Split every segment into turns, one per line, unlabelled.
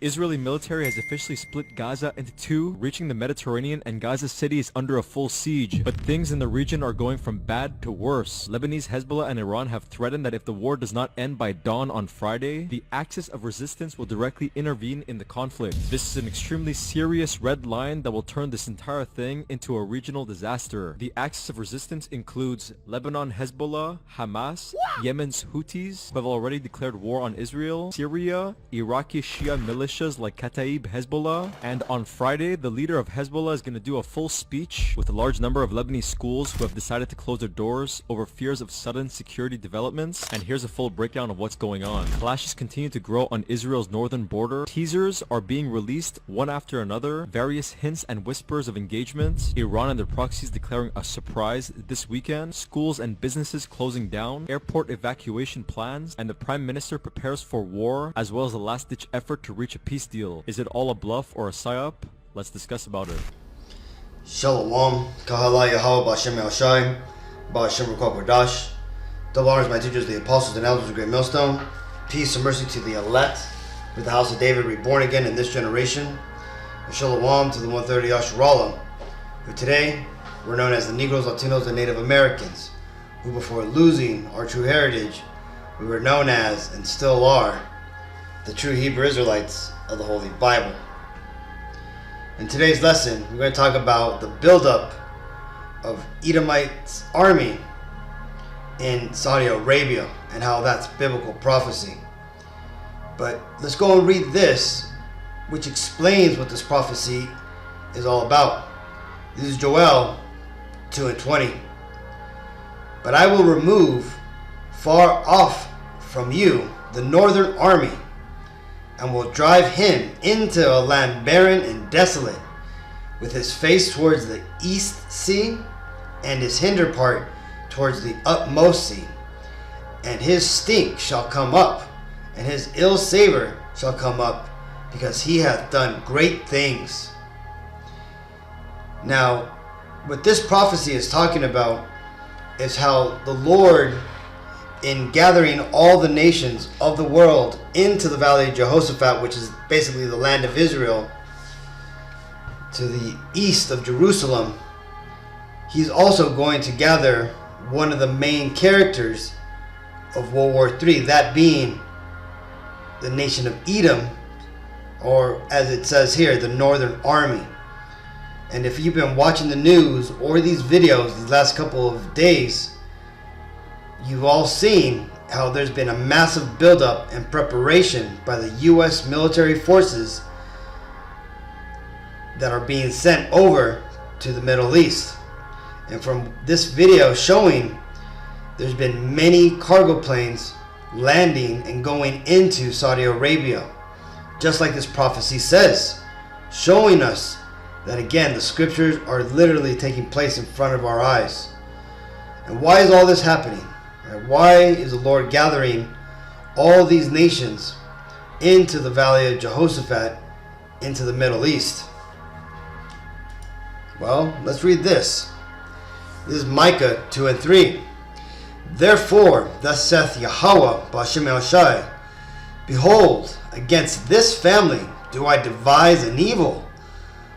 Israeli military has officially split Gaza into two, reaching the Mediterranean, and Gaza City is under a full siege. But things in the region are going from bad to worse. Lebanese Hezbollah and Iran have threatened that if the war does not end by dawn on Friday, the axis of resistance will directly intervene in the conflict. This is an extremely serious red line that will turn this entire thing into a regional disaster. The axis of resistance includes Lebanon Hezbollah, Hamas, Yemen's Houthis, who have already declared war on Israel, Syria, Iraqi Shia militias like Kataib Hezbollah, and on Friday, the leader of Hezbollah is going to do a full speech with a large number of Lebanese schools who have decided to close their doors over fears of sudden security developments. And here's a full breakdown of what's going on. Clashes continue to grow on Israel's northern border. Teasers are being released one after another. Various hints and whispers of engagement. Iran and their proxies declaring a surprise this weekend. Schools and businesses closing down. Airport evacuation plans. And the Prime Minister prepares for war, as well as a last-ditch effort to reach a peace deal. Is it all a bluff or a psyop? Let's discuss about it.
Shalom, Kahala Yahweh Ba'Shem Yahushai, Ba'Shem Rukah Kodash. Double honors my teachers, the apostles and elders of Great Millstone. Peace and mercy to the elect, with the house of David reborn again in this generation. And Shalom to the 130 Yasharallah, who today were known as the Negroes, Latinos, and Native Americans, who before losing our true heritage, we were known as, and still are, the true Hebrew Israelites of the Holy Bible. In today's lesson, we're going to talk about the buildup of Edomite's army in Saudi Arabia and how that's biblical prophecy. But let's go and read this, which explains what this prophecy is all about. This is Joel 2:20. But I will remove far off from you the northern army, and will drive him into a land barren and desolate, with his face towards the east sea, and his hinder part towards the utmost sea. And his stink shall come up, and his ill savor shall come up, because he hath done great things. Now, what this prophecy is talking about is how the Lord, in gathering all the nations of the world into the valley of Jehoshaphat, which is basically the land of Israel, to the east of Jerusalem, he's also going to gather one of the main characters of World War III, that being the nation of Edom, or as it says here, the Northern Army. And if you've been watching the news or these videos these last couple of days, you've all seen how there's been a massive buildup and preparation by the U.S. military forces that are being sent over to the Middle East. And from this video showing, there's been many cargo planes landing and going into Saudi Arabia, just like this prophecy says, showing us that again the scriptures are literally taking place in front of our eyes. And why is all this happening? Why is the Lord gathering all these nations into the valley of Jehoshaphat, into the Middle East? Well, let's read this. This is Micah 2:3. Therefore, thus saith Yahweh Ba'Shem Yahushai, behold, against this family do I devise an evil,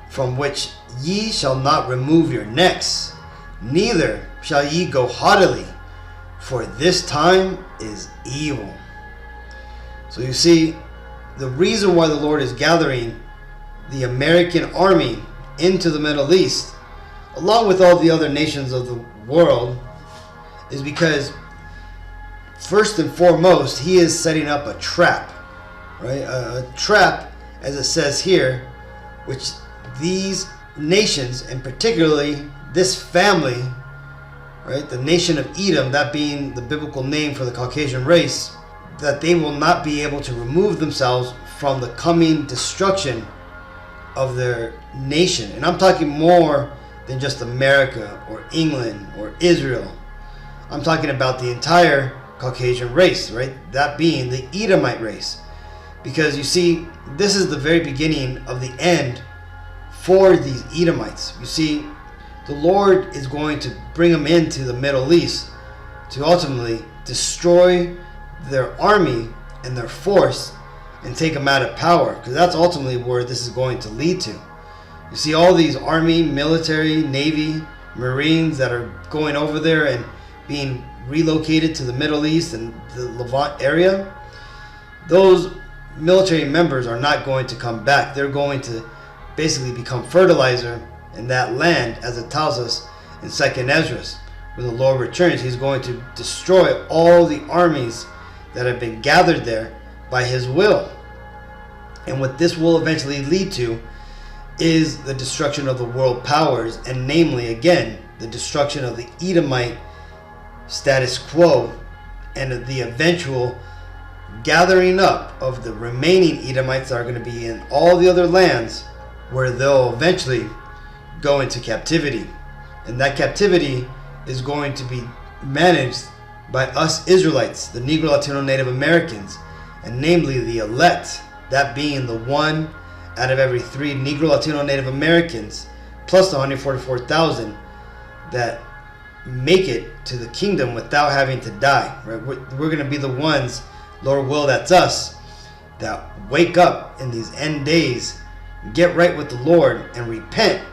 from which ye shall not remove your necks, neither shall ye go haughtily, for this time is evil. So you see, the reason why the Lord is gathering the American army into the Middle East, along with all the other nations of the world, is because first and foremost, he is setting up a trap, right? A trap, as it says here, which these nations, and particularly this family, right, the nation of Edom, that being the biblical name for the Caucasian race, that they will not be able to remove themselves from the coming destruction of their nation. And I'm talking more than just America or England or Israel. I'm talking about the entire Caucasian race, right? That being the Edomite race. Because you see, this is the very beginning of the end for these Edomites. You see, the Lord is going to bring them into the Middle East to ultimately destroy their army and their force and take them out of power, because that's ultimately where this is going to lead to. You see all these army, military, navy, marines that are going over there and being relocated to the Middle East and the Levant area. Those military members are not going to come back. They're going to basically become fertilizer in that land, as it tells us in 2nd Ezra. When the Lord returns, he's going to destroy all the armies that have been gathered there by his will. And what this will eventually lead to is the destruction of the world powers, and namely, again, the destruction of the Edomite status quo and the eventual gathering up of the remaining Edomites that are going to be in all the other lands, where they'll eventually go into captivity. And that captivity is going to be managed by us Israelites, the Negro, Latino, Native Americans, and namely the elect, that being the 1 out of every 3 Negro, Latino, Native Americans, plus the 144,000 that make it to the kingdom without having to die. Right? We're going to be the ones, Lord will, that's us, that wake up in these end days, get right with the Lord, and repent,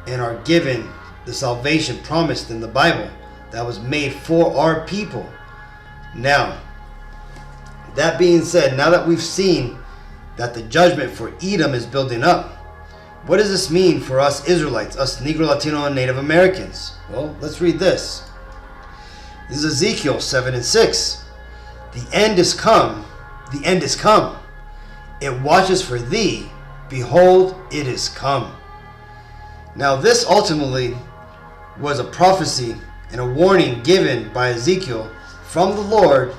and are given the salvation promised in the Bible that was made for our people. Now, that being said, now that we've seen that the judgment for Edom is building up, what does this mean for us Israelites, us Negro, Latino, and Native Americans? Well, let's read this. This is Ezekiel 7 and 6. The end is come. The end is come. It watches for thee. Behold, it is come. Now, this ultimately was a prophecy and a warning given by Ezekiel from the Lord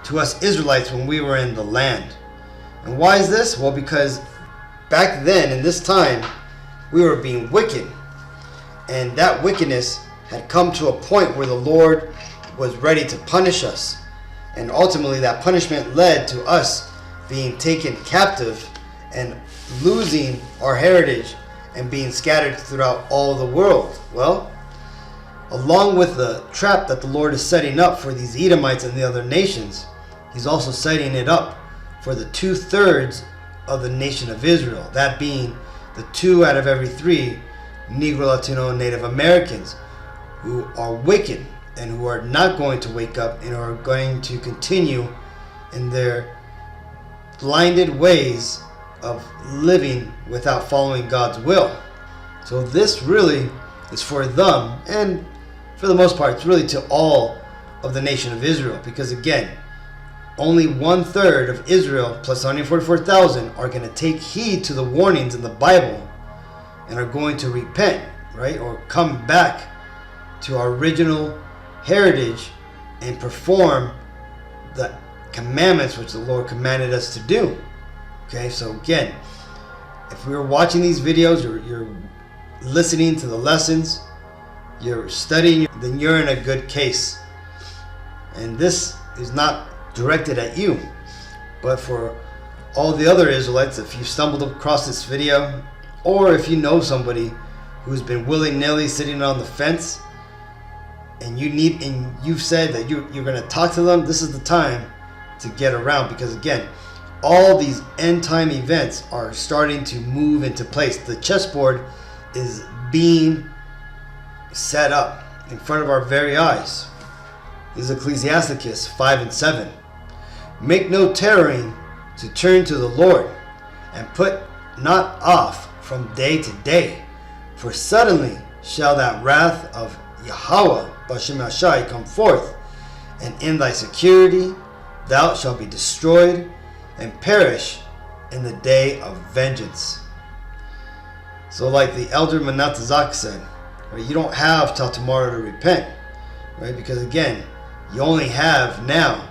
to us Israelites when we were in the land. And why is this? Well, because back then, in this time, we were being wicked. And that wickedness had come to a point where the Lord was ready to punish us. And ultimately, that punishment led to us being taken captive and losing our heritage and being scattered throughout all the world. Well, along with the trap that the Lord is setting up for these Edomites and the other nations, he's also setting it up for the 2/3 of the nation of Israel, that being the 2 out of every 3 Negro, Latino, and Native Americans who are wicked and who are not going to wake up and are going to continue in their blinded ways of living without following God's will. So this really is for them, and for the most part, it's really to all of the nation of Israel, because again, only 1/3 of Israel plus 144,000 are going to take heed to the warnings in the Bible and are going to repent, right? Or come back to our original heritage and perform the commandments which the Lord commanded us to do. Okay, so again, if we were watching these videos, you're listening to the lessons, you're studying, then you're in a good case. And this is not directed at you, but for all the other Israelites. If you stumbled across this video, or if you know somebody who's been willy-nilly sitting on the fence, and you've said that you're going to talk to them, this is the time to get around, because again, all these end time events are starting to move into place. The chessboard is being set up in front of our very eyes. This is Ecclesiasticus 5 and 7. Make no tarrying to turn to the Lord, and put not off from day to day, for suddenly shall that wrath of Yahweh Bashem Yashai come forth, and in thy security thou shalt be destroyed and perish in the day of vengeance. So like the elder Manatazak said, right, you don't have till tomorrow to repent, right? Because again, you only have now,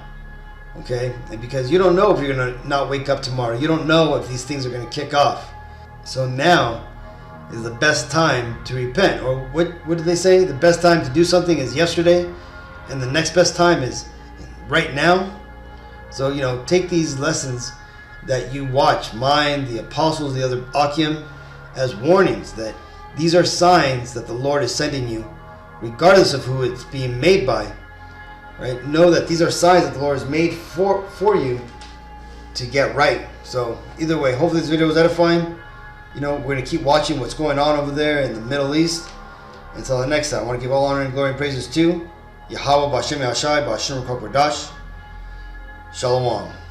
okay? And because you don't know if you're going to not wake up tomorrow. You don't know if these things are going to kick off. So now is the best time to repent. Or what did they say? The best time to do something is yesterday, and the next best time is right now. So, take these lessons that you watch, mine, the apostles, the other Akim, as warnings that these are signs that the Lord is sending you, regardless of who it's being made by. Right? Know that these are signs that the Lord has made for you to get right. So either way, hopefully this video was edifying. You know, we're going to keep watching what's going on over there in the Middle East. Until the next time, I want to give all honor and glory and praises to Yahweh B'Hashem Yahshai B'Hashem Ruach HaKodesh. Shalom.